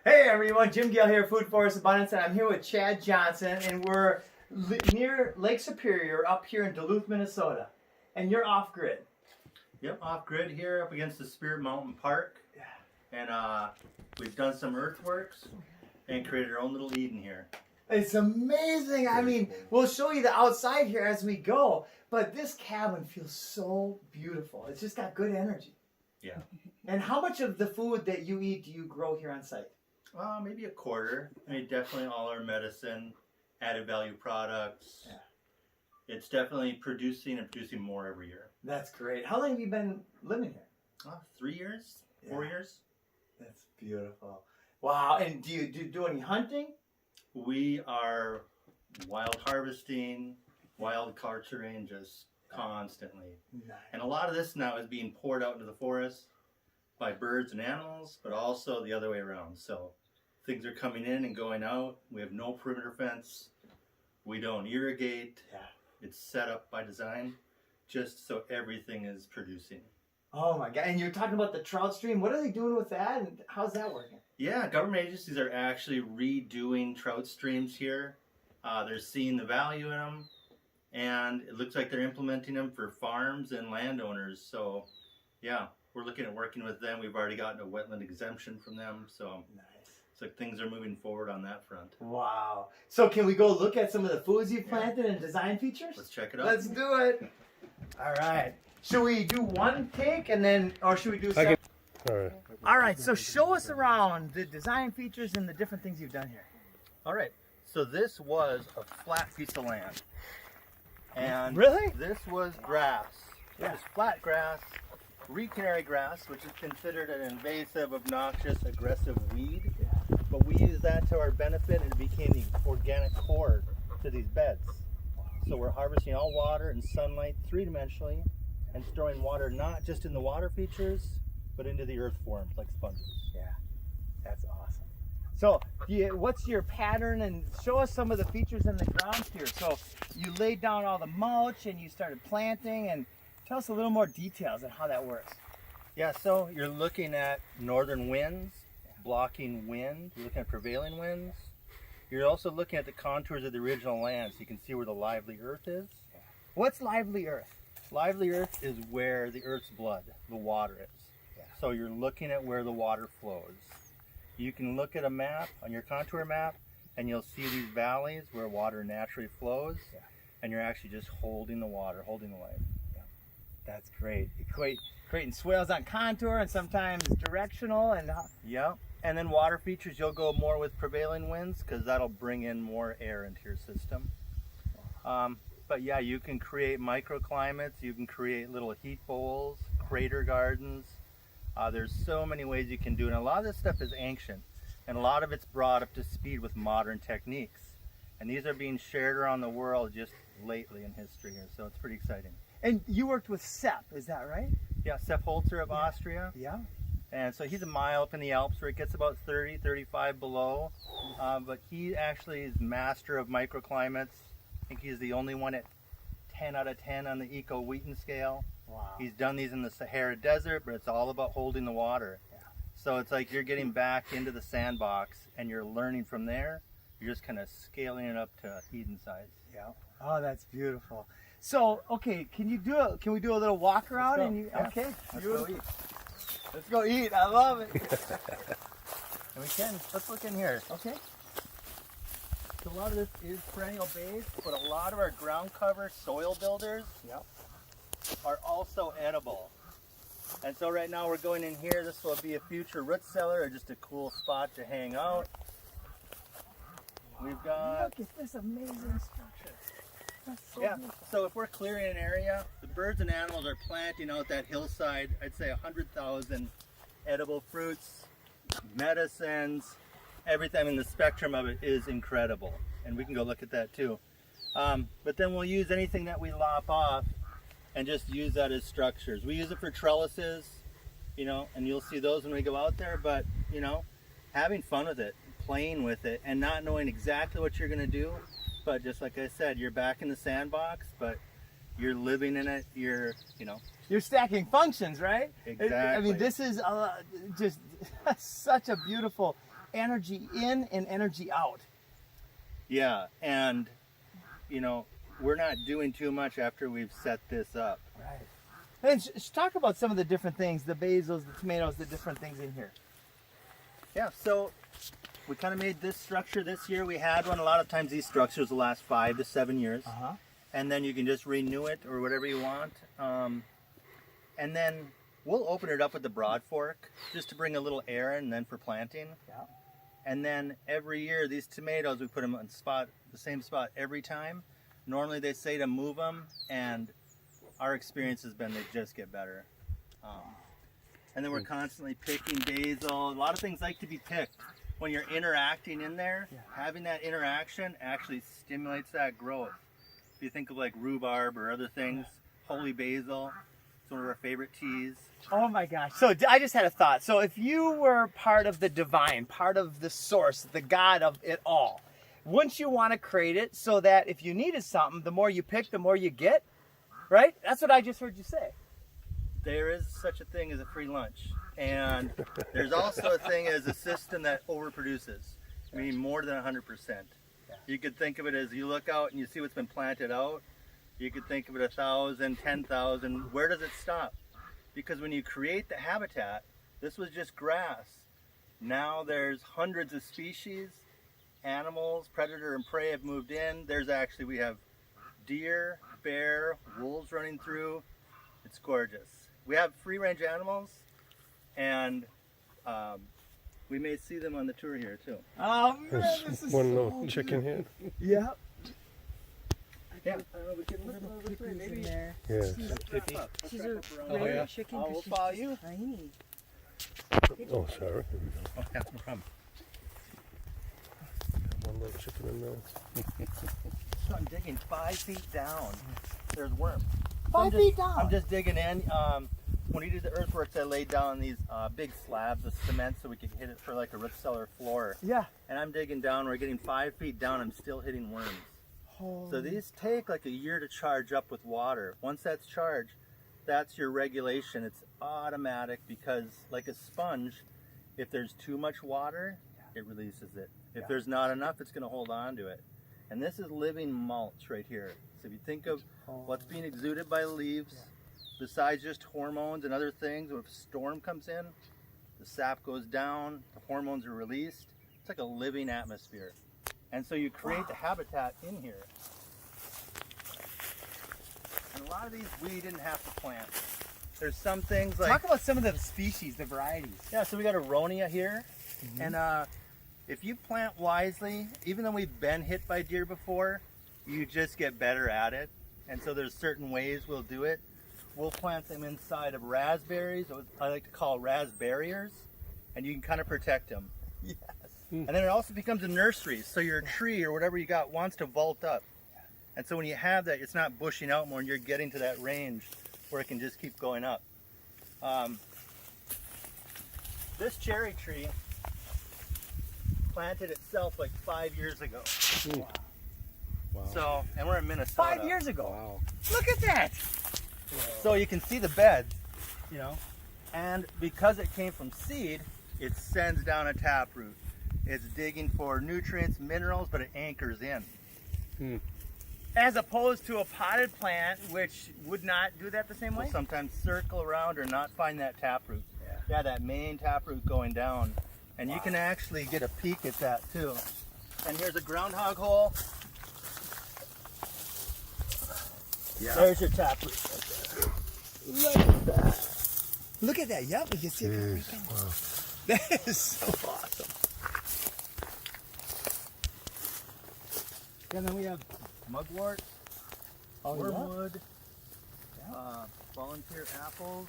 Hey everyone, Jim Gale here, Food Forest Abundance, and I'm here with Chad Johnson, and we're near Lake Superior up here in Duluth, Minnesota. And you're off-grid. Yep, off-grid here up against the Spirit Mountain Park. And we've done some earthworks and created our own little Eden here. It's amazing. I mean, we'll show you the outside here as we go, but this cabin feels so beautiful. It's just got good energy. Yeah. And how much of the food that you eat do you grow here on site? Maybe a quarter. I mean, definitely all our medicine, added value products. Yeah. It's definitely producing more every year. That's great. How long have you been living here? 3 years, 4 years. That's beautiful. Wow. And do you do any hunting? We are wild harvesting, wild culturing, just constantly. Nice. And a lot of this now is being poured out into the forest by birds and animals, but also the other way around. So things are coming in and going out. We have no perimeter fence. We don't irrigate. Yeah. It's set up by design just so everything is producing. Oh my God. And you're talking about the trout stream. What are they doing with that and how's that working? Yeah, government agencies are actually redoing trout streams here. They're seeing the value in them, and it looks like they're implementing them for farms and landowners. So yeah, we're looking at working with them. We've already gotten a wetland exemption from them. So nice. So things are moving forward on that front. Wow. So can we go look at some of the foods you've planted and design features? Let's check it out. Let's do it. All right. Should we do one take and then, or should we do separate? All right. So show us around the design features and the different things you've done here. All right. So this was a flat piece of land. And really? This was grass. It was flat grass, reed canary grass, which is considered an invasive, obnoxious, aggressive weed. But we used that to our benefit, and it became the organic core to these beds. So we're harvesting all water and sunlight three-dimensionally and storing water not just in the water features, but into the earth forms like sponges. Yeah, that's awesome. So what's your pattern, and show us some of the features in the ground here. So you laid down all the mulch and you started planting, and tell us a little more details on how that works. Yeah, so you're looking at northern winds, blocking wind. You're looking at prevailing winds. You're also looking at the contours of the original land, so you can see where the lively earth is. What's lively earth? Lively earth is where the earth's blood, the water is. So you're looking at where the water flows. You can look at a map, on your contour map, and you'll see these valleys where water naturally flows, and you're actually just holding the water, holding the life. That's great. Creating swales on contour and sometimes directional. And yeah. And then water features, you'll go more with prevailing winds because that'll bring in more air into your system. But yeah, you can create microclimates, you can create little heat bowls, crater gardens. There's so many ways you can do it. And a lot of this stuff is ancient, and a lot of it's brought up to speed with modern techniques. And these are being shared around the world just lately in history here, so it's pretty exciting. And you worked with Sepp, is that right? Yeah, Sepp Holzer of Austria. Yeah. And so he's a mile up in the Alps where it gets about 30, 35 below. But he actually is master of microclimates. I think he's the only one at 10 out of 10 on the Eco-Wheaton scale. Wow. He's done these in the Sahara Desert, but it's all about holding the water. Yeah. So it's like you're getting back into the sandbox and you're learning from there. You're just kind of scaling it up to Eden size. Yeah. Oh, that's beautiful. So, okay, can we do a little walk around? Okay. Let's go eat. Let's go eat. I love it. And we can. Let's look in here. Okay. So a lot of this is perennial based, but a lot of our ground cover soil builders are also edible. And so right now we're going in here. This will be a future root cellar or just a cool spot to hang out. We've got... Look at this amazing structure. That's so beautiful. So if we're clearing an area, the birds and animals are planting out that hillside, I'd say 100,000 edible fruits, medicines, everything. I mean, the spectrum of it is incredible. And we can go look at that too. But then we'll use anything that we lop off and just use that as structures. We use it for trellises, and you'll see those when we go out there, but, having fun with it, playing with it, and not knowing exactly what you're gonna do, but just like I said, you're back in the sandbox, but you're living in it, you're stacking functions, right? Exactly. I mean, this is just such a beautiful energy in and energy out. Yeah, and you know, we're not doing too much after we've set this up. Right. And talk about some of the different things, the basils, the tomatoes, the different things in here. Yeah, so we kind of made this structure this year. We had one. A lot of times these structures will last 5 to 7 years. And then you can just renew it or whatever you want. And then we'll open it up with the broad fork just to bring a little air in and then for planting. Yeah. And then every year these tomatoes, we put them on the same spot every time. Normally they say to move them, and our experience has been they just get better. And then we're constantly picking basil. A lot of things like to be picked. When you're interacting in there, having that interaction actually stimulates that growth. If you think of like rhubarb or other things, holy basil, it's one of our favorite teas. Oh my gosh. So I just had a thought. So if you were part of the divine, part of the source, the God of it all, wouldn't you want to create it so that if you needed something, the more you pick, the more you get? Right? That's what I just heard you say. There is such a thing as a free lunch. And there's also a thing as a system that overproduces, meaning more than 100%. You could think of it as you look out and you see what's been planted out. You could think of it 1,000, 10,000. Where does it stop? Because when you create the habitat, this was just grass. Now there's hundreds of species, animals, predator and prey have moved in. We have deer, bear, wolves running through. It's gorgeous. We have free-range animals, and we may see them on the tour here too. Oh man, this is One so little chicken here. Yeah. Yeah. We can move over to maybe. Yeah. She's a rare chicken I will because she's follow just you. tiny. Oh, sorry. Here we go. Oh, yeah, no problem. One little chicken in there. So I'm digging 5 feet down. There's worms. 5 feet down. I'm just digging in. When we do the earthworks, I laid down these big slabs of cement so we could hit it for like a root cellar floor. Yeah. And I'm digging down. We're getting 5 feet down. I'm still hitting worms. So these take like a year to charge up with water. Once that's charged, that's your regulation. It's automatic because like a sponge, if there's too much water, it releases it. If there's not enough, it's going to hold on to it. And this is living mulch right here. So if you think of what's being exuded by the leaves, besides just hormones and other things, when a storm comes in, the sap goes down, the hormones are released. It's like a living atmosphere. And so you create the habitat in here. And a lot of these we didn't have to plant. There's some things like... Talk about some of the species, the varieties. Yeah, so we got Aronia here. And if you plant wisely, even though we've been hit by deer before, you just get better at it. And so there's certain ways we'll do it. We'll plant them inside of raspberries, what I like to call raspberriers, and you can kind of protect them. Yes. And then it also becomes a nursery, so your tree or whatever you got wants to vault up. And so when you have that, it's not bushing out more and you're getting to that range where it can just keep going up. This cherry tree planted itself like 5 years ago. Wow. So, and we're in Minnesota. 5 years ago. Wow. Look at that. So you can see the beds, you know, and because it came from seed, it sends down a taproot. It's digging for nutrients, minerals, but it anchors in. As opposed to a potted plant, which would not do that the same way? We'll sometimes circle around or not find that taproot. Yeah, that main taproot going down. And you can actually get a peek at that too. And here's a groundhog hole. Yeah. There's your taproot. Look at that. Look at that. Yep, we can see it. Wow. That is so awesome. And then we have Mugwort, Oh, wormwood, yeah. volunteer apples.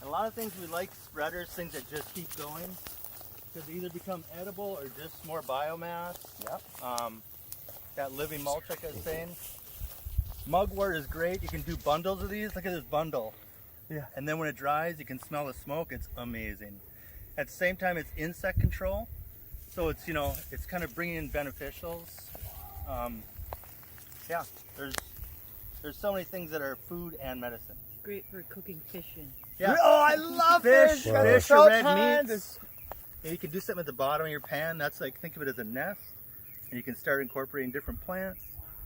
And a lot of things we like spreaders, things that just keep going. Because they either become edible or just more biomass. Yep. That living mulch, like I was saying. Mugwort is great. You can do bundles of these. Look at this bundle. Yeah. And then when it dries, you can smell the smoke. It's amazing. At the same time, it's insect control. So it's, you know, it's kind of bringing in beneficials. Yeah, there's so many things that are food and medicine. Great for cooking fish in. Yeah. Oh, I love Fish, fish. fish Salt or red pans. meats. And you can do something at the bottom of your pan. That's like, think of it as a nest. And you can start incorporating different plants,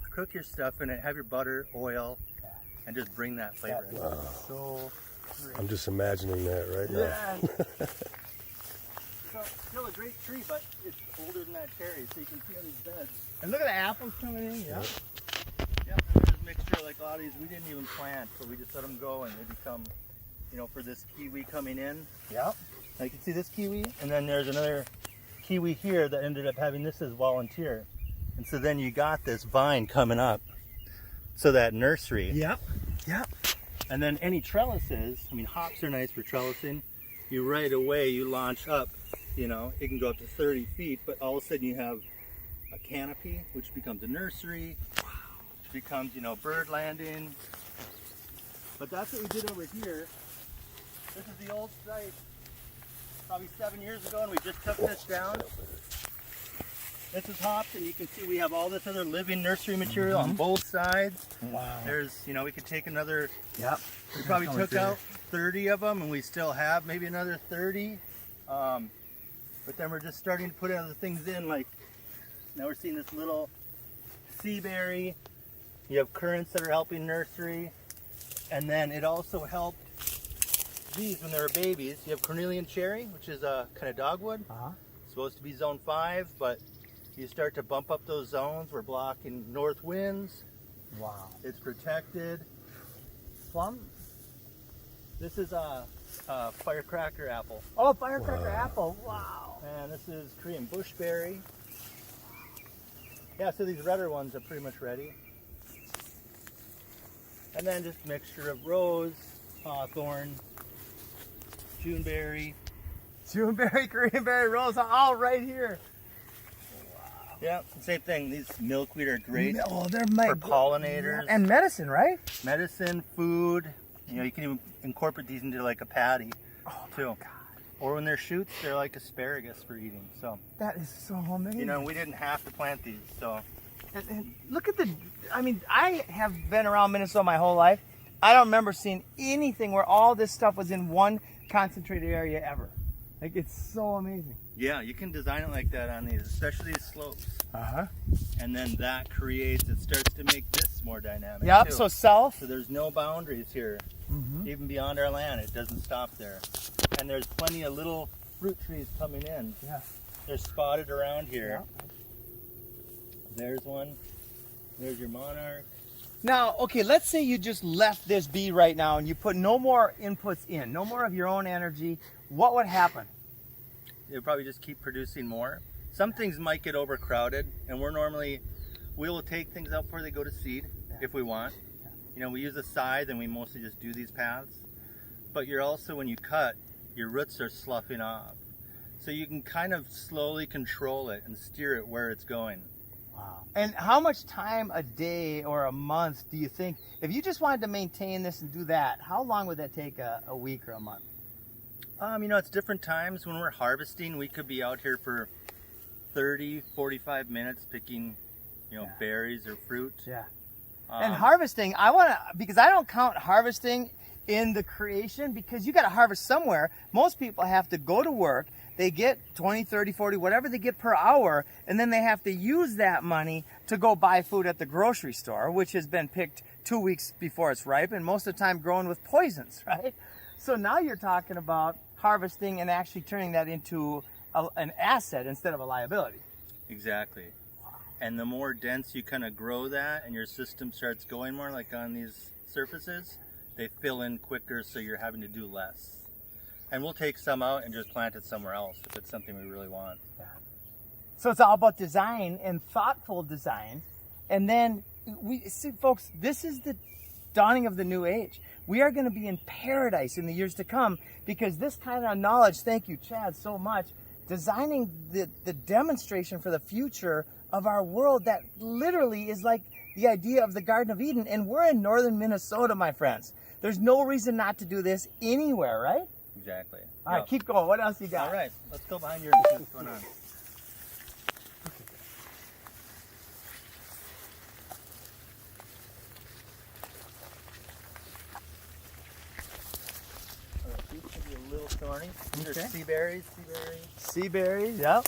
cook your stuff in it, have your butter, oil, and just bring that flavor in. Wow. So great. I'm just imagining that right now. Yeah. So, still a great tree, but it's older than that cherry, so you can see all these beds. And look at the apples coming in. Yeah. Yeah, and there's a mixture, like a lot of these we didn't even plant, so we just let them go and they become, you know, for this kiwi coming in. Yep. Now you can see this kiwi, and then there's another kiwi here that ended up having this as volunteer. And so then you got this vine coming up. So that nursery. Yep. Yep. And then any trellises, I mean, hops are nice for trellising. You right away, you launch up, you know, it can go up to 30 feet, but all of a sudden you have a canopy, which becomes a nursery, which becomes, you know, bird landing. But that's what we did over here. This is the old site, probably 7 years ago, and we just took this down. This is hops, and you can see we have all this other living nursery material on both sides. Wow. There's, you know, we could take another, Yep. we probably took out 30 of them, and we still have maybe another 30. But then we're just starting to put other things in, like now we're seeing this little sea berry. You have currants that are helping nursery. And then it also helped these when they were babies. You have cornelian cherry, which is a kind of dogwood. Supposed to be zone 5, but you start to bump up those zones. We're blocking north winds. Wow. It's protected. Plum? This is a firecracker apple. Oh, firecracker apple. Wow. And this is Korean bushberry. Yeah, so these redder ones are pretty much ready. And then just a mixture of rose, hawthorn, Juneberry. Juneberry, Korean berry, rose, all right here. Yeah, same thing. These milkweed are great Oh, they're for pollinators, and medicine, right? medicine, food. You know, you can even incorporate these into like a patty too. Or when they're shoots, they're like asparagus for eating. So, That is so amazing. you know, we didn't have to plant these. So, And look at the, I mean, I have been around Minnesota my whole life. I don't remember seeing anything where all this stuff was in one concentrated area ever. Like, it's so amazing. yeah, you can design it like that on these, especially these slopes. Uh-huh. And then that creates, it starts to make this more dynamic Yep, too. so south. So there's no boundaries here. Even beyond our land, it doesn't stop there. And there's plenty of little fruit trees coming in. Yeah. They're spotted around here. Yeah. There's one. There's your monarch. Now, okay, let's say you just left this bee right now and you put no more inputs in, no more of your own energy. What would happen? It'll probably just keep producing more. Some things might get overcrowded, and we will take things out before they go to seed if we want. You know, we use a scythe and we mostly just do these paths. But you're also, when you cut, your roots are sloughing off. So you can kind of slowly control it and steer it where it's going. Wow. And how much time a day or a month do you think, if you just wanted to maintain this and do that, how long would that take, a week or a month? You know, it's different times. When we're harvesting, we could be out here for 30, 45 minutes picking, you know, berries or fruit. Yeah. And harvesting, because I don't count harvesting in the creation, because you got to harvest somewhere. Most people have to go to work. They get 20, 30, 40, whatever they get per hour, and then they have to use that money to go buy food at the grocery store, which has been picked 2 weeks before it's ripe, and most of the time grown with poisons, right? So now you're talking about harvesting and actually turning that into an asset instead of a liability. Exactly. And the more dense you kind of grow that and your system starts going more, like on these surfaces, they fill in quicker, so you're having to do less. And we'll take some out and just plant it somewhere else if it's something we really want. So it's all about design and thoughtful design. And then we see, folks, this is the dawning of the new age. We are going to be in paradise in the years to come, because this kind of knowledge, thank you, Chad, so much, designing the demonstration for the future of our world that literally is like the idea of the Garden of Eden. And we're in northern Minnesota, my friends. There's no reason not to do this anywhere, right? Exactly. All right, keep going. What else you got? All right, let's go behind you and see what's going on. These can be a little thorny. These are sea berries. Sea Sea berries, yep.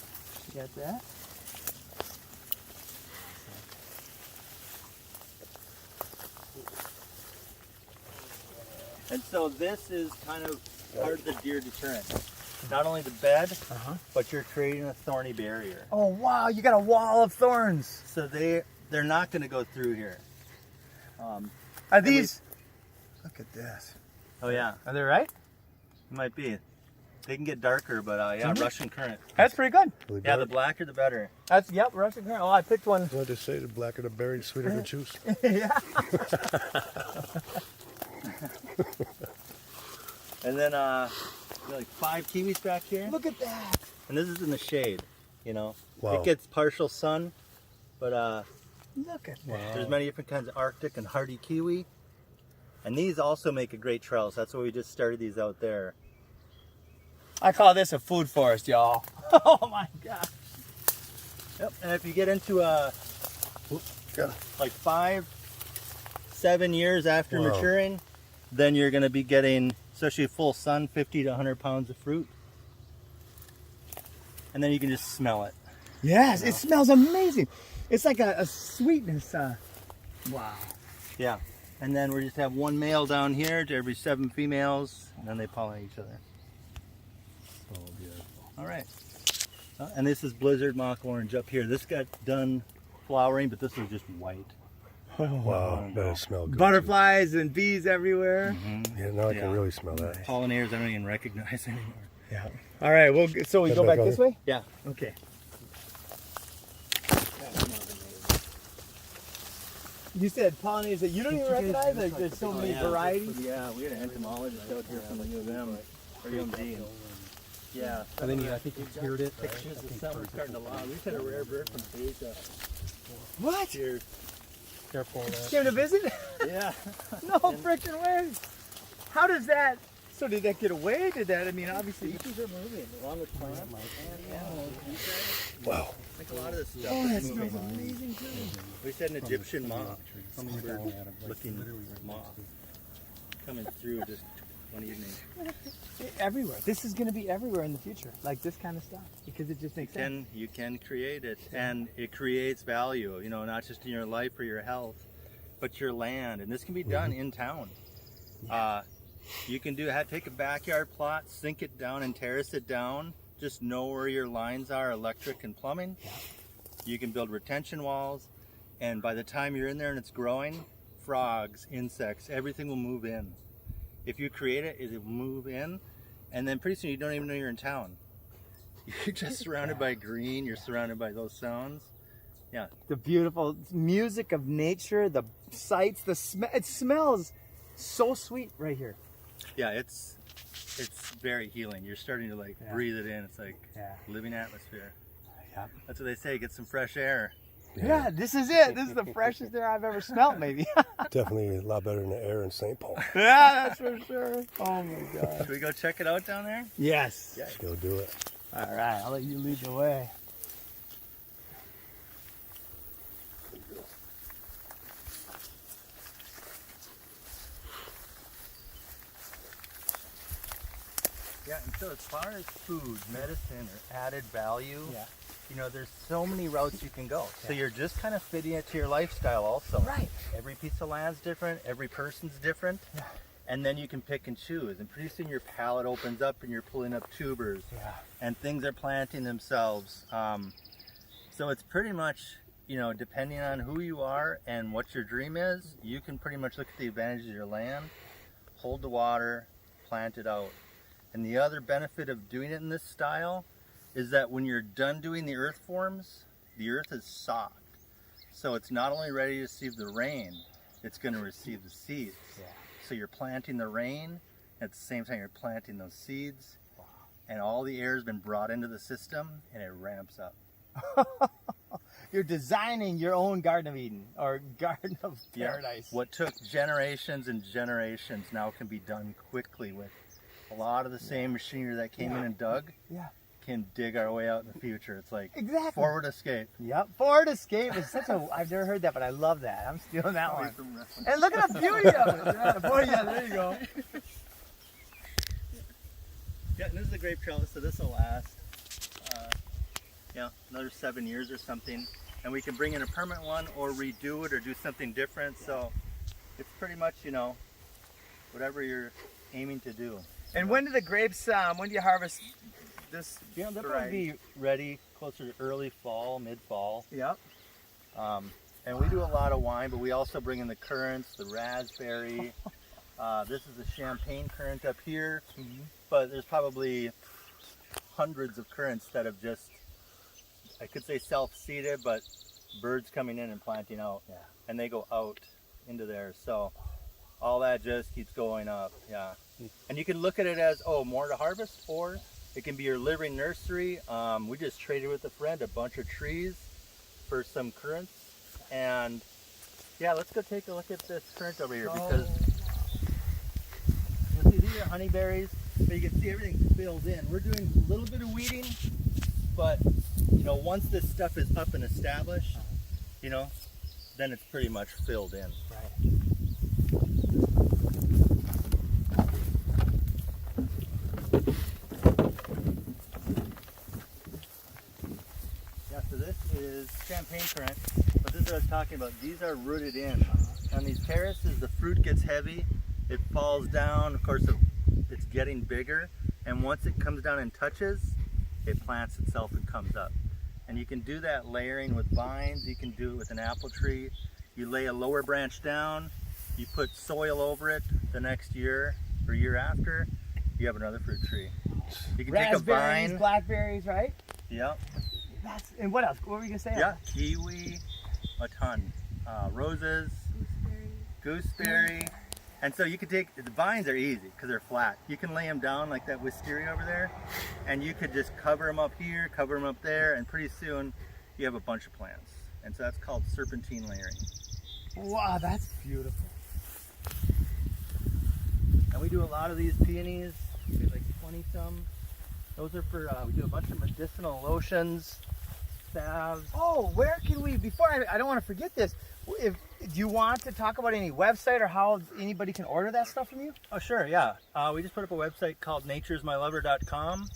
You got that. And so this is kind of part of the deer deterrent. Not only the bed, but you're creating a thorny barrier. Oh wow, you got a wall of thorns. So they're not going to go through here. Are these? Look at this. Oh yeah, Are they right? it might be. They can get darker, but yeah, Russian current. That's pretty good. Really Yeah, the dark. blacker the better. That's yep, Russian currant. Oh, I picked one. What they say, the blacker the berry, the sweeter the juice. Yeah. And then like 5 kiwis back here. Look at that. And this is in the shade, you know. Wow. It gets partial sun, but Look at that. there's many different kinds of Arctic and hardy kiwi. And these also make a great trellis. That's why we just started these out there. I call this a food forest, y'all. Oh my gosh. Yep. And if you get into Got it. like 5-7 years after Wow. maturing, then you're going to be getting, especially full sun, 50 to 100 pounds of fruit. And then you can just smell it. Yes, it smells amazing. It's like a sweetness. Wow. Yeah. And then we just have one male down here to every 7 females, and then they pollinate each other. So beautiful. All right. And this is blizzard mock orange up here. This got done flowering, but this was just white. Wow, that does smell good. Butterflies and bees everywhere. Too. Yeah, now I Yeah. can really smell that. Pollinators I don't even recognize anymore. Yeah. All right. Well, so we Head go back back this on. way. Yeah. Okay. You said pollinators that you don't even recognize. Like, there's so many varieties. Yeah, we had an entomologist out here from the U of M, or UMD. Yeah. And then I think you heard it. Pictures of summer starting to log. We just had a rare bird from Asia What? here. Careful of that. Came to visit? Yeah. No freaking way. How does that? So did that get away? Did that? I mean, obviously. Species are moving along with plants and animals. Wow. Like a lot of this stuff Oh, that is smells moving. amazing too. We said an Egyptian moth, hummingbird-looking moth, coming through just one evening. Everywhere. This is going to be everywhere in the future. Like this kind of stuff, because it just makes sense. You can create it, and it creates value. You know, not just in your life or your health, but your land. And this can be done in town. You can take a backyard plot, sink it down and terrace it down. Just know where your lines are, electric and plumbing. You can build retention walls, and by the time you're in there and it's growing, frogs, insects, everything will move in. If you create it, it will move in, and then pretty soon you don't even know you're in town. You're just surrounded by green, you're surrounded by those sounds. Yeah. The beautiful music of nature, the sights, the smell. It smells so sweet right here. Yeah, it's very healing. You're starting to breathe it in. It's like living atmosphere. Yeah. That's what they say, get some fresh air. Yeah, this is it. This is the freshest air I've ever smelled, maybe. Definitely a lot better than the air in St. Paul. Yeah, that's for sure. Oh my God. Should we go check it out down there? Yes. Yeah. Let's go do it. All right, I'll let you lead the way. Yeah, and so as far as food, medicine, or added value, you know, there's so many routes you can go. So you're just kind of fitting it to your lifestyle also. Right. Every piece of land's different, every person's different. Yeah. And then you can pick and choose. And pretty soon your palette opens up and you're pulling up tubers. Yeah. And things are planting themselves. So it's pretty much, you know, depending on who you are and what your dream is, you can pretty much look at the advantages of your land, hold the water, plant it out. And the other benefit of doing it in this style is that when you're done doing the earth forms, the earth is soft. So it's not only ready to receive the rain, it's going to receive the seeds. Yeah. So you're planting the rain, at the same time you're planting those seeds, and all the air has been brought into the system, and it ramps up. You're designing your own Garden of Eden, or Garden of Paradise. What took generations and generations now can be done quickly with a lot of the same machinery that came in and dug. Yeah. Can dig our way out in the future. It's like Exactly. forward escape. Yep, Forward Escape is such a, I've never heard that, but I love that. I'm stealing that one. And look at the beauty of it. Yeah, there you go. Yeah, and this is a grape trellis, so this will last Yeah, another 7 years or something. And we can bring in a permanent one or redo it or do something different. So it's pretty much, you know, whatever you're aiming to do. And when do the grapes, when do you harvest this? Yeah, they'll variety? probably be ready closer to early fall, mid-fall. Yep. And we do a lot of wine, but we also bring in the currants, the raspberry. This is a champagne currant up here, but there's probably hundreds of currants that have just, I could say self-seeded, but birds coming in and planting out. Yeah. And they go out into there. So all that just keeps going up. Yeah. And you can look at it as, oh, more to harvest, or it can be your living nursery. We just traded with a friend a bunch of trees for some currants. And yeah, let's go take a look at this currant over here, because you see, these are honeyberries, but you can see everything's filled in. We're doing a little bit of weeding, but you know, once this stuff is up and established, you know, then it's pretty much filled in. Right. Yeah, so this is champagne currant, but this is what I was talking about. These are rooted in. On these terraces, the fruit gets heavy, it falls down, of course it's getting bigger, and once it comes down and touches, it plants itself and comes up. And you can do that layering with vines, you can do it with an apple tree. You lay a lower branch down, you put soil over it the next year or year after, you have another fruit tree. You can take a Raspberries, vine. blackberries, right? Yep. And what else? What were you gonna say? Yeah, kiwi, a ton. Roses, gooseberry. And so you could take, the vines are easy because they're flat. You can lay them down like that wisteria over there, and you could just cover them up here, cover them up there, and pretty soon you have a bunch of plants. And so that's called serpentine layering. Wow, that's beautiful. And we do a lot of these peonies. We have like 20 some. Those are for, we do a bunch of medicinal lotions, salves. Oh, where can we, before I don't want to forget this, do you want to talk about any website or how anybody can order that stuff from you? Oh, sure, yeah. We just put up a website called naturesmylover.com,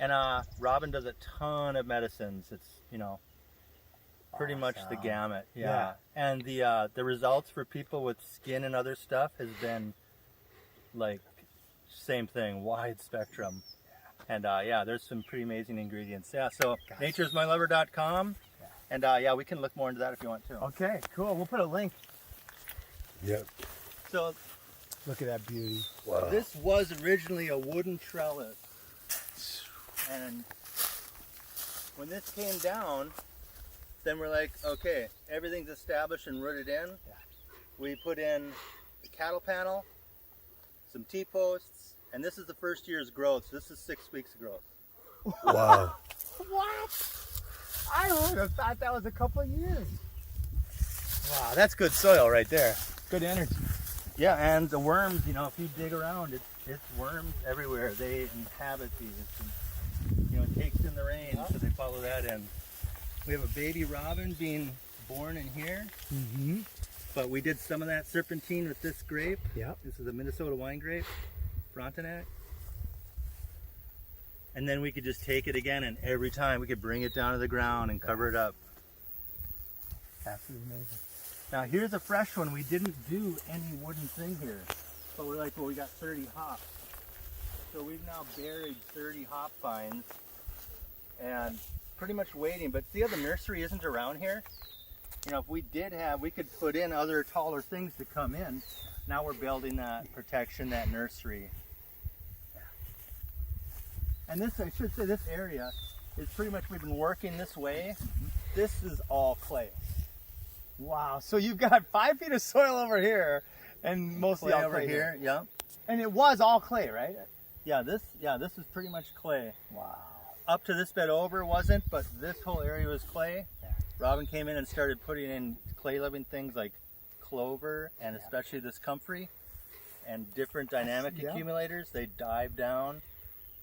and Robin does a ton of medicines. It's, you know, pretty much the gamut. Yeah. And the results for people with skin and other stuff has been like same thing, wide spectrum. And yeah, there's some pretty amazing ingredients. Yeah, so naturesmylover.com. And yeah, we can look more into that if you want to. Okay, cool. We'll put a link. Yep. So Look at that beauty. Wow. this was originally a wooden trellis. And when this came down, then we're like, okay, everything's established and rooted in. Yeah. We put in the cattle panel, some T-posts, and this is the first year's growth. So this is 6 weeks of growth. Wow. What? I would have thought that was a couple of years. Wow, that's good soil right there. Good energy. Yeah, and the worms, you know, if you dig around, it's worms everywhere. They inhabit these. And, you know, it takes in the rain, so they follow that in. We have a baby robin being born in here, Mm-hmm. but we did some of that serpentine with this grape. Yep. This is a Minnesota wine grape, Frontenac. And then we could just take it again, and every time we could bring it down to the ground and cover it up. Absolutely amazing. Now here's a fresh one. We didn't do any wooden thing here, but we're like, well, we got 30 hops. So we've now buried 30 hop vines and pretty much waiting. But see how the nursery isn't around here? You know, if we did have, we could put in other taller things to come in. Now we're building that protection, that nursery. And this, I should say, this area is pretty much, we've been working this way. This is all clay. Wow, so you've got 5 feet of soil over here and mostly Clay all over clay here, yeah. And it was all clay, right? Yeah, this is pretty much clay. Wow. Up to this bed over wasn't, but this whole area was clay. Yeah. Robin came in and started putting in clay living things like clover and especially this comfrey and different dynamic Yeah. accumulators. They dive down,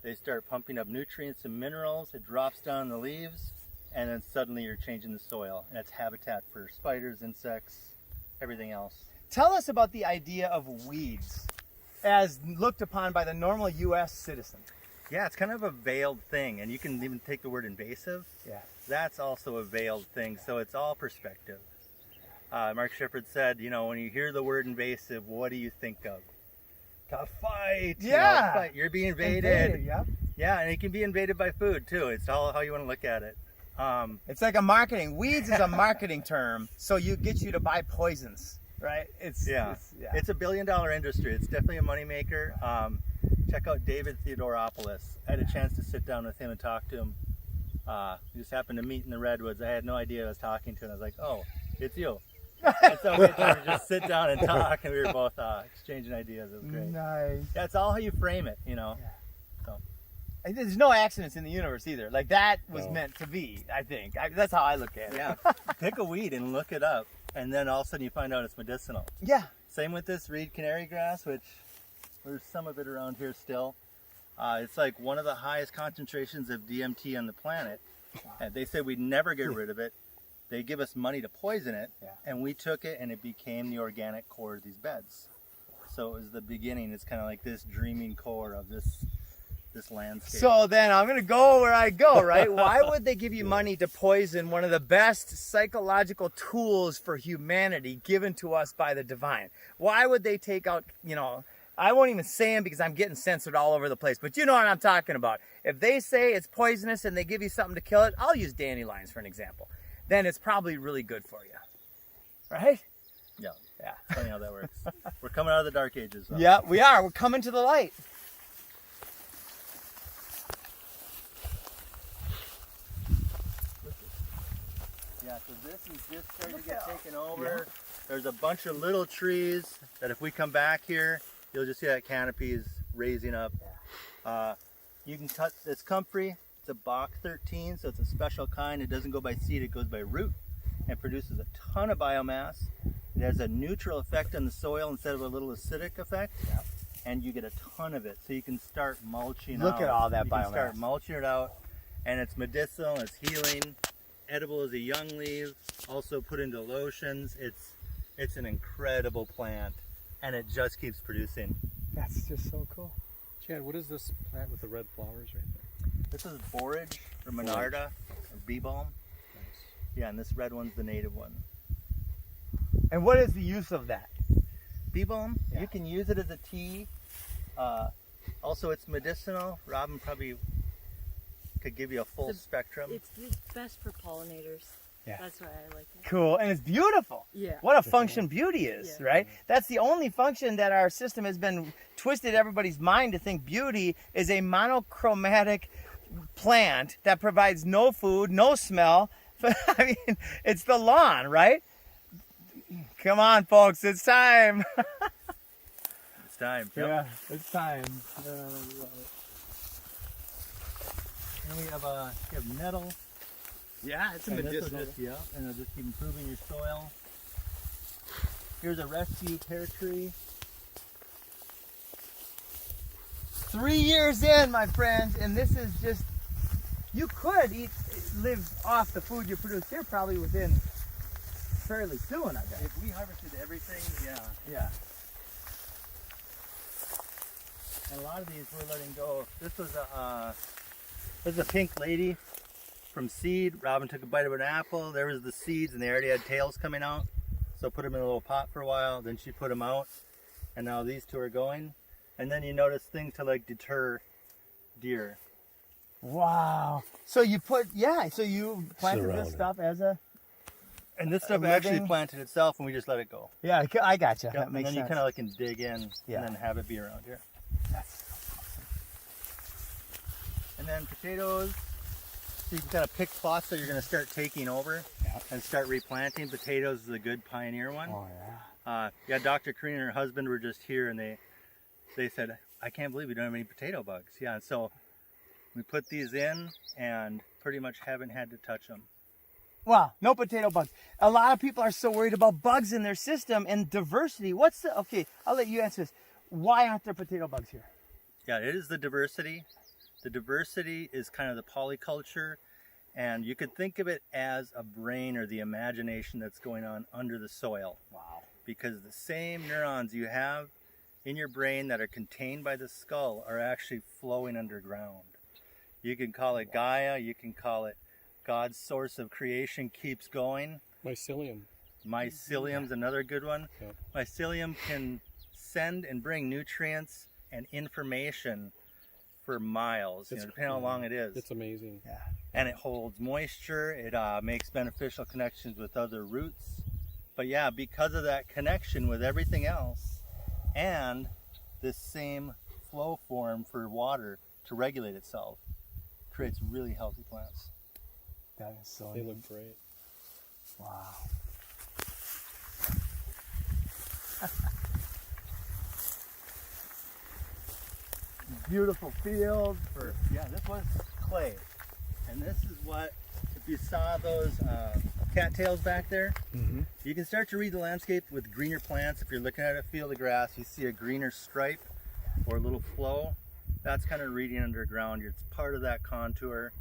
they start pumping up nutrients and minerals, it drops down the leaves, and then suddenly you're changing the soil. And it's habitat for spiders, insects, everything else. Tell us about the idea of weeds as looked upon by the normal U.S. citizen. Yeah, it's kind of a veiled thing, and you can even take the word invasive. Yeah. That's also a veiled thing, so it's all perspective. Mark Shepard said, you know, when you hear the word invasive, what do you think of? To fight. Yeah. Fight. You're being invaded. Yep. Yeah, and it can be invaded by food too. It's all how you want to look at it. It's like a marketing. Weeds is a marketing term, so you get you to buy poisons, right? It's a $1 billion industry. It's definitely a moneymaker. Check out David Theodoropoulos. I had a chance to sit down with him and talk to him. We just happened to meet in the Redwoods. I had no idea I was talking to him. I was like, oh, it's you. And so we had to just sit down and talk, and we were both exchanging ideas. It was great. Nice. Yeah, it's all how you frame it, you know. Yeah. So. And there's no accidents in the universe either. Like that was No. meant to be, I think. That's how I look at it. Yeah, pick a weed and look it up, and then all of a sudden you find out it's medicinal. Yeah. Same with this reed canary grass, which there's some of it around here still. It's like one of the highest concentrations of DMT on the planet. And they said we'd never get rid of it. They give us money to poison it, and we took it, and it became the organic core of these beds. So it was the beginning. It's kind of like this dreaming core of this landscape. So then I'm going to go where I go, right? Why would they give you money to poison one of the best psychological tools for humanity given to us by the divine? Why would they take out, you know, I won't even say them because I'm getting censored all over the place, but you know what I'm talking about. If they say it's poisonous and they give you something to kill it, I'll use dandelions for an example. Then it's probably really good for you, right? Yeah. Yeah. Funny how that works. We're coming out of the dark ages. Though. Yeah, we are. We're coming to the light. Yeah, so this is just starting to get taken over. There's a bunch of little trees that if we come back here, you'll just see that canopy is raising up. You can cut this comfrey. It's a Bach 13, so it's a special kind. It doesn't go by seed, it goes by root and produces a ton of biomass. It has a neutral effect on the soil instead of a little acidic effect. And you get a ton of it, so you can start mulching Look out. at all that you can biomass. start mulching it out, and it's medicinal, it's healing, edible as a young leaf, also put into lotions. It's an incredible plant, and it just keeps producing. That's just so cool. Chad, what is this plant with the red flowers right there? This is borage or monarda or bee balm. Nice. Yeah, and this red one's the native one. And what is the use of that? Bee balm, Yeah. you can use it as a tea. Also, it's medicinal. Robin probably could give you a full spectrum. It's best for pollinators. Yeah. That's why I like it. Cool, and it's beautiful. Yeah. What a function beauty is, Yeah. right? That's the only function that our system has been twisted everybody's mind to think beauty is a monochromatic plant that provides no food, no smell. I mean, it's the lawn, right? Come on, folks, it's time. It's time. Yep. Yeah, it's time. And we have nettle. Yeah, it's a And this will medicinal. just, and it'll just keep improving your soil. Here's a rescue pear tree. 3 years in, my friends, and this is just, you could live off the food you produce here probably within fairly soon, I bet. If we harvested everything, yeah. Yeah. And a lot of these we're letting go. This was a pink lady from seed. Robin took a bite of an apple. There was the seeds, and they already had tails coming out. So put them in a little pot for a while. Then she put them out, and now these two are going. And then you notice things to like deter deer. Wow. So you put, so you planted Surround this it. stuff as a, And this stuff A actually living- planted itself, and we just let it go. yeah, I gotcha. Yep, That and makes then sense. you kind of like can dig in Yeah. and then have it be around here. That's And then potatoes. So you can kind of pick plots that you're going to start taking over and start replanting. Potatoes is a good pioneer one. oh yeah. Yeah, Dr. Karina and her husband were just here, and they said, I can't believe we don't have any potato bugs. Yeah, and so we put these in and pretty much haven't had to touch them. Wow, no potato bugs. A lot of people are so worried about bugs in their system and diversity. Okay, I'll let you answer this. Why aren't there potato bugs here? Yeah, it is the diversity. The diversity is kind of the polyculture, and you could think of it as a brain or the imagination that's going on under the soil. Wow. Because the same neurons you have in your brain that are contained by the skull are actually flowing underground. You can call it Gaia, you can call it God's source of creation keeps going. Mycelium. Mycelium's another good one. Yeah. Mycelium can send and bring nutrients and information for miles, It's depending on how long it is. It's amazing. Yeah. And it holds moisture, it makes beneficial connections with other roots. But yeah, because of that connection with everything else and this same flow form for water to regulate itself, creates really healthy plants. That is so They neat. look great. Wow. Beautiful field. Yeah, this was clay. And this is what, if you saw those cattails back there, you can start to read the landscape with greener plants. If you're looking at a field of grass, you see a greener stripe or a little flow. That's kind of reading underground. It's part of that contour.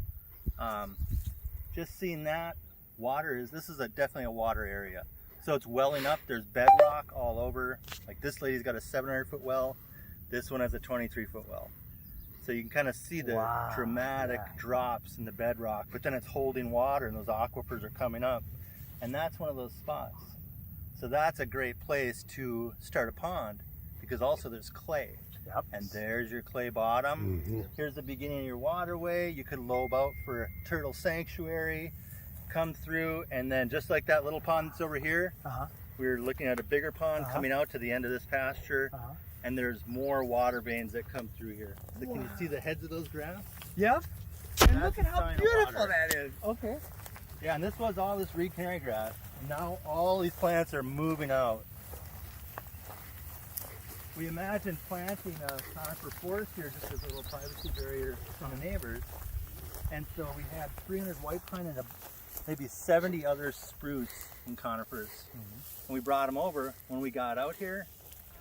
Just seeing that, this is definitely a water area. So it's welling up, there's bedrock all over. Like this lady's got a 700-foot well, this one has a 23-foot well. So you can kind of see the dramatic drops in the bedrock, but then it's holding water and those aquifers are coming up. And that's one of those spots. So that's a great place to start a pond because also there's clay. Yep. And there's your clay bottom. Here's the beginning of your waterway. You could lobe out for a turtle sanctuary, come through, and then just like that little pond that's over here, we're looking at a bigger pond coming out to the end of this pasture. And there's more water veins that come through here. So can you see the heads of those grass? Yep. And look at a how sign of beautiful water. that is. Okay. Yeah, and this was all this reed canary grass. And now all these plants are moving out. We imagined planting a conifer forest here just as a little privacy barrier from the neighbors. And so we had 300 white pine and maybe 70 other spruce and conifers. And we brought them over. When we got out here,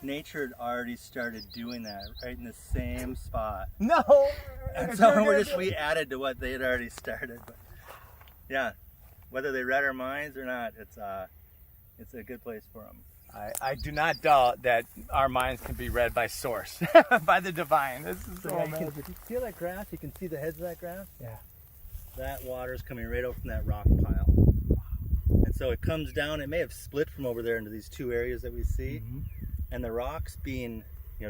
nature had already started doing that right in the same spot. No. And so we added to what they had already started. But yeah, whether they read our minds or not, it's a good place for them. I do not doubt that our minds can be read by source, by the divine. This is so So yeah, amazing. if you feel that grass, you can see the heads of that grass. Yeah. That water is coming right out from that rock pile. And so it comes down, it may have split from over there into these two areas that we see. And the rocks being,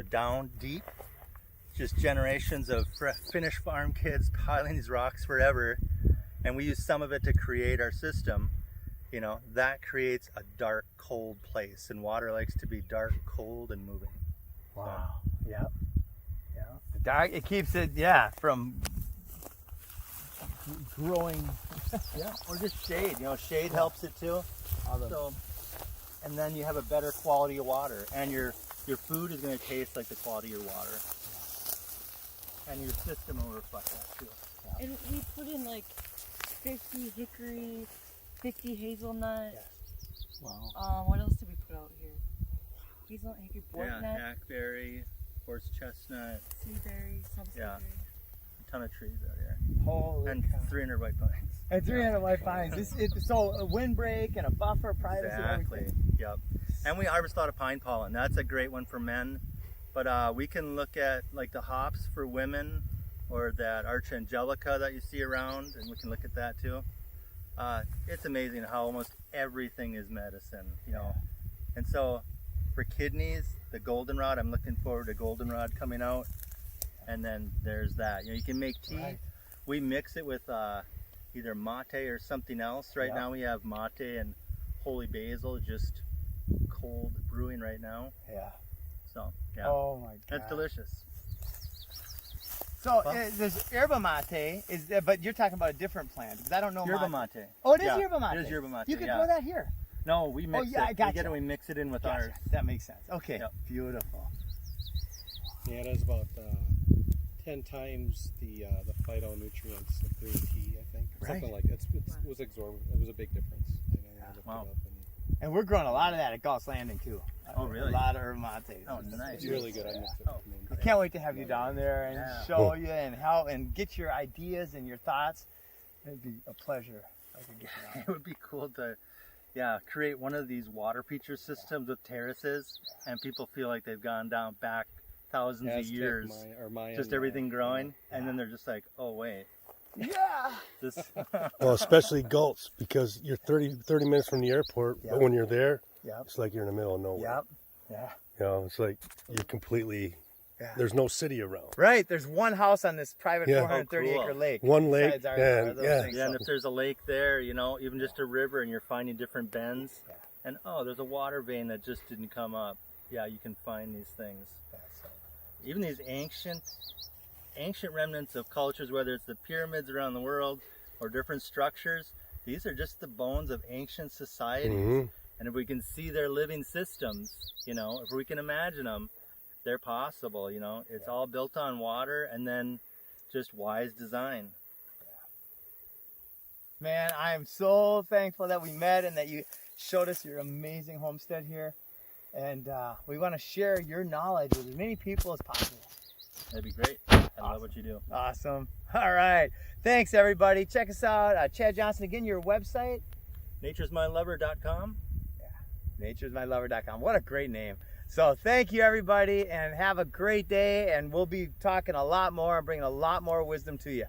down deep, just generations of Finnish farm kids piling these rocks forever. And we use some of it to create our system. That creates a dark, cold place. And water likes to be dark, cold, and moving. Wow. Yep. Yeah. The dark, it keeps it, from growing. Yeah, or just shade. Shade helps it too. So, and then you have a better quality of water, and your food is going to taste like the quality of your water, and your system will reflect that too. And we put in like 50 hickory, 50 hazelnut. Wow. What else did we put out here? Hazelnut, hickory, Yeah, nut, hackberry, horse chestnut, seaberry, some Yeah. seaberry. a ton of trees out here, Holy and cow. 300 white pines. And 300 white pines. So a windbreak and a buffer, privacy, Exactly. everything. Yep. And we harvest a lot of pine pollen. That's a great one for men. But we can look at like the hops for women, or that archangelica that you see around, and we can look at that too. It's amazing how almost everything is medicine, And so for kidneys, the goldenrod, I'm looking forward to goldenrod coming out. And then there's that. You can make tea. Right. We mix it with either mate or something else. Right now we have mate and holy basil, just cold brewing right now. Yeah. So yeah, Oh my God. that's delicious. So there's yerba mate, but you're talking about a different plant because I don't know Yerba mate. mate. Oh, it is Yeah, yerba mate. it is yerba mate, You could yeah. grow that here. No, we mix yeah, I it. We gotcha. get it. We mix it in with ours. Gotcha. That makes sense. Okay. Yep. Beautiful. Yeah, it has about 10 times the phytonutrients of green tea, I think. Right. Something like that. It was exorbitant. It was a big difference. I know when I looked Wow. it up, and And we're growing a lot of that at Gulf's Landing too. Oh, really? A lot of yerba mate. Oh, nice. it's really good. I mixed it. Oh. I can't wait to have you down there and Yeah. show you and how and get your ideas and your thoughts. It'd be a pleasure if I could get you down. It would be cool to, create one of these water feature systems with terraces, and people feel like they've gone down back thousands of Aztec, years, Mayan, just everything growing, and then they're just like, oh wait, Yeah. this. Well, especially Gulch, because you're 30 minutes from the airport, Yep. but when you're there, Yep. it's like you're in the middle of nowhere. Yep. Yeah. You know, it's like you're completely, there's no city around. Right. There's one house on this private Yeah. 430 Oh, cool. acre lake. One lake, Besides and those yeah. things. Yeah, and if there's a lake there, you know, even just a river, and you're finding different bends, Yeah. and oh, there's a water vein that just didn't come up. Yeah, you can find these things. Even these ancient remnants of cultures, whether it's the pyramids around the world or different structures, these are just the bones of ancient societies. Mhm. And if we can see their living systems, you know, if we can imagine them, they're possible, you know. It's all built on water and then just wise design. Man, I am so thankful that we met and that you showed us your amazing homestead here. And we want to share your knowledge with as many people as possible. That'd be great. I love what you do. Awesome. All right. Thanks, everybody. Check us out. Chad Johnson, again, your website. naturesmylover.com. naturesmylover.com. What a great name. So thank you, everybody, and have a great day. And we'll be talking a lot more and bringing a lot more wisdom to you.